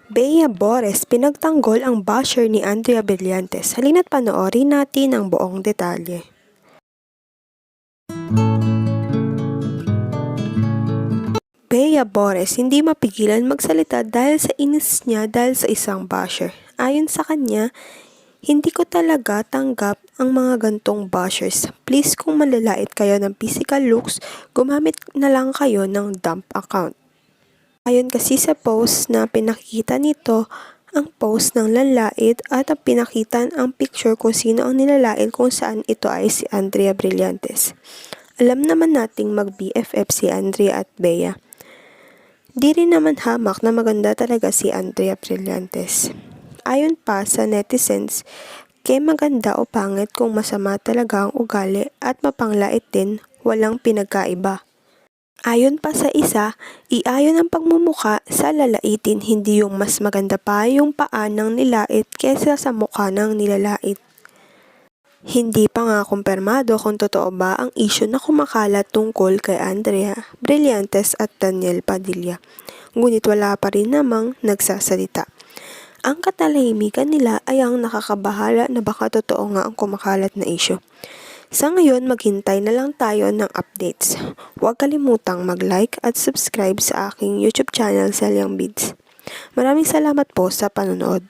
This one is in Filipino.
Bea Bores pinagtanggol ang basher ni Andrea Brillantes. Halina't panoorin natin ang buong detalye. Bea Bores hindi mapigilan magsalita dahil sa inis niya dahil sa isang basher. Ayon sa kanya, hindi ko talaga tanggap ang mga gantong bashers. Please kung malalait kayo ng physical looks, gumamit na lang kayo ng dump account. Ayon kasi sa post na pinakita nito, ang post ng lalait at ang pinakitan ang picture kung sino ang nilalait kung saan ito ay si Andrea Brillantes. Alam naman nating mag-BFF si Andrea at Bea. Di rin naman hamak na maganda talaga si Andrea Brillantes. Ayon pa sa netizens, kay maganda o pangit kung masama talaga ang ugali at mapanglait din, walang pinagkaiba. Ayon pa sa isa, iayon ang pagmumuka sa lalaitin, hindi yung mas maganda pa yung paa ng nilait kaysa sa mukha ng nilalait. Hindi pa nga kumpirmado kung totoo ba ang isyu na kumakalat tungkol kay Andrea Brillantes at Daniel Padilla. Ngunit wala pa rin namang nagsasalita. Ang katahimikan nila ay ang nakakabahala na baka totoo nga ang kumakalat na isyu. Sa ngayon, maghintay na lang tayo ng updates. Huwag kalimutang mag-like at subscribe sa aking YouTube channel, Selyang Beads. Maraming salamat po sa panonood.